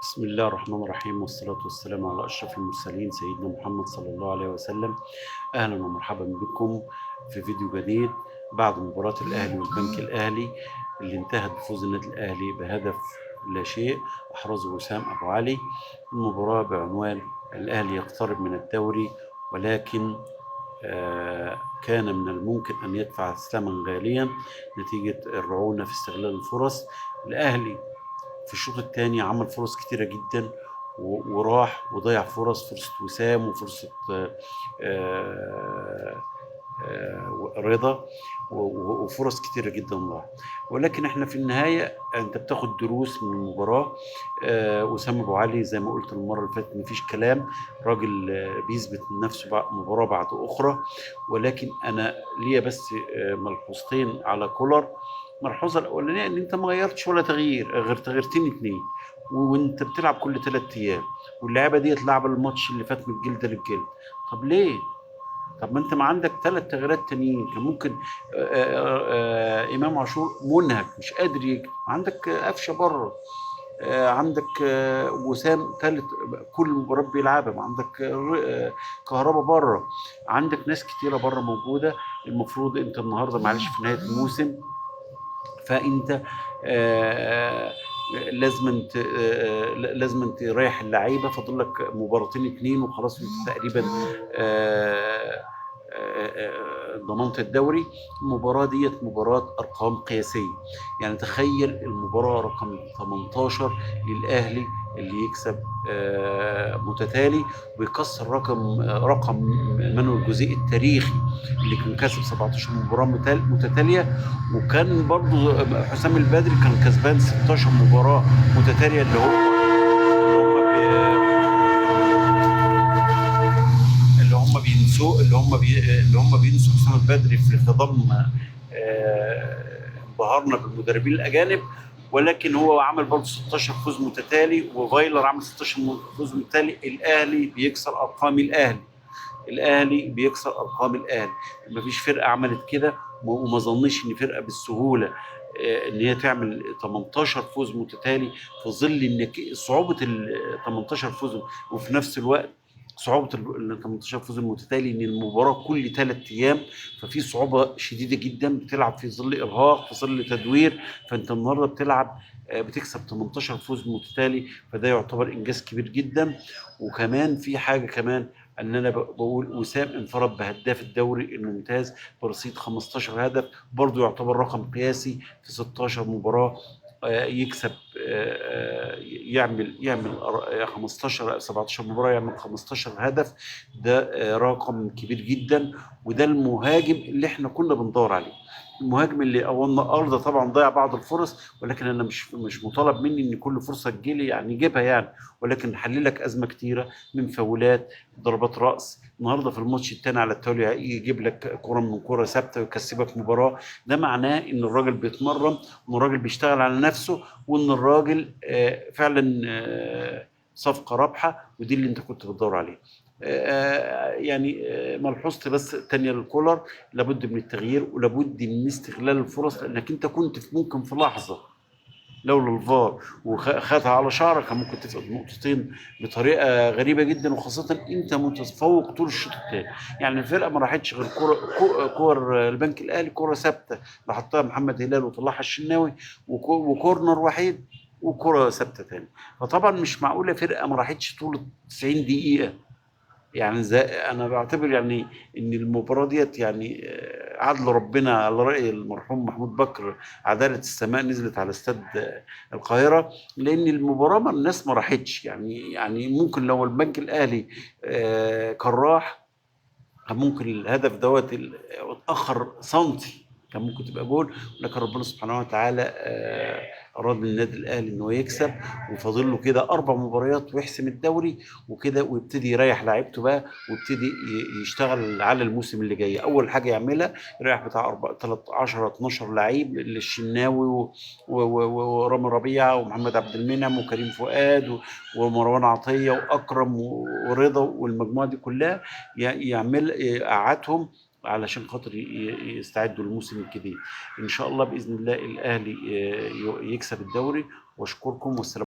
بسم الله الرحمن الرحيم والصلاة والسلام على أشرف المرسلين سيدنا محمد صلى الله عليه وسلم. أهلا ومرحبا بكم في فيديو جديد بعد مباراة الأهلي والبنك الأهلي اللي انتهت بفوز النادي الأهلي بهدف لا شيء أحرزه وسام أبو علي. المباراة بعنوان الأهلي يقترب من الدوري، ولكن كان من الممكن أن يدفع ثمن غاليا نتيجة الرعونة في استغلال الفرص. الأهلي في الشوط الثاني عمل فرص كتيرة جدا وراح وضيع فرصة وسام وفرصة آه، رضا وفرص كتيرة جدا راح. ولكن احنا في النهاية انت بتاخد دروس من المباراة. وسام ابو علي زي ما قلت المرة اللي فاتت مفيش كلام، راجل بيثبت من نفسه مباراة بعد اخرى. ولكن انا ليا بس ملحوظتين على كولر. الملحوظة الأولانية إن أنت ما غيرتش ولا تغيير غير تغييرتين اتنين، وأنت بتلعب كل 3 أيام، واللعيبة ديت لعبة الماتش اللي فات من الجلد للجلد. طب ليه؟ طب ما انت ما عندك 3 تغييرات تانيين كان ممكن. امام عاشور منهك مش قادر يجري، عندك قفشه بره، عندك وسام ثالث كل المباريات بيلعبها، عندك كهربا بره، عندك ناس كتيره بره موجوده. المفروض انت النهارده معلش في نهايه الموسم، فانت آه، لازم تريح اللعيبه، فاضل لك مباراتين اتنين وخلاص انت تقريبا ضمنت الدوري. المباراه ديت مباراه ارقام قياسيه، يعني تخيل المباراه رقم 18 للاهلي اللي يكسب متتالي ويكسر رقم مانويل جوزيه التاريخي اللي كان كسب 17 مباراه متتاليه. وكان برضو حسام البدري كان كسبان 16 مباراة متتالية، اللي هم بينسوا حسام البدري في خضم انبهارنا بالمدربين الأجانب. ولكن هو عمل برضه 16 فوز متتالي، وفايلر عمل 16 فوز متتالي. الاهلي بيكسر ارقام الاهلي. مفيش فرقه عملت كده، وما ظنش ان فرقه بالسهوله ان هي تعمل 18 فوز متتالي في ظل ان صعوبه ال 18 فوز، وفي نفس الوقت صعوبه ال 18 فوز المتتالي ان المباراه كل 3 ايام، ففي صعوبه شديده جدا، بتلعب في ظل ارهاق في ظل تدوير. فانت النهارده بتلعب بتكسب 18 فوز متتالي، فده يعتبر انجاز كبير جدا. وكمان في حاجه كمان، ان انا بقول وسام انفرد بهداف الدوري الممتاز برصيد 15 هدف، برضو يعتبر رقم قياسي في 16 مباراة. يكسب يعمل 15 17 مباراة يعمل 15 هدف. ده رقم كبير جدا، وده المهاجم اللي احنا كنا بندور عليه. المهاجم اللي اولنا ارض طبعا ضيع بعض الفرص، ولكن انا مش مطالب مني ان كل فرصه تجيلي يعني يجيبها يعني، ولكن حل لك ازمه كتيره من فاولات، ضربات راس. النهارده في الماتش الثاني على التوالي يجيب لك كره من كره ثابته ويكسبك مباراه. ده معناه ان الراجل بيتمرن، وان الراجل بيشتغل على نفسه، وان الراجل فعلا صفقه رابحه، ودي اللي انت كنت بتدور عليه. يعني ملحوظتي بس الثانيه للكولر، لابد من التغيير ولابد من استغلال الفرص، لانك انت كنت ممكن في لحظه لولا الفار وخدها على شعرك كان ممكن تفقد نقطتين بطريقه غريبه جدا، وخاصه انت متفوق طول الشوط الثاني. يعني الفرقه ما راحتش غير كور البنك الاهلي، كوره ثابته اللي حطها محمد هلال وطلعها الشناوي، وكورنر وحيد وكره ثابته ثاني. فطبعا مش معقوله فرقه ما راحتش طول 90 دقيقه. يعني زي انا بعتبر يعني ان المباراه ديت يعني عدل ربنا على راي المرحوم محمود بكر، عداله السماء نزلت على استاد القاهره، لان المباراه ما الناس ما راحتش. يعني ممكن لو البنك الاهلي كان راح، كان ممكن الهدف دوت اتاخر سنتي كان ممكن تبقى جول. لكن ربنا سبحانه وتعالى اراد للنادي الاهلي انه يكسب، وفاضل له كده 4 مباريات ويحسم الدوري وكده، ويبتدي يريح لعيبته بقى، ويبتدي يشتغل على الموسم اللي جاي. اول حاجه يعملها يريح بتاع 13 12 لعيب، الشناوي ورامي ربيعه ومحمد عبد المنعم وكريم فؤاد ومروان عطيه واكرم ورضا والمجموعه دي كلها، يعمل يقعدهم علشان خاطر يستعدوا للموسم الجديد. ان شاء الله باذن الله الاهلي يكسب الدوري. واشكركم والسلام.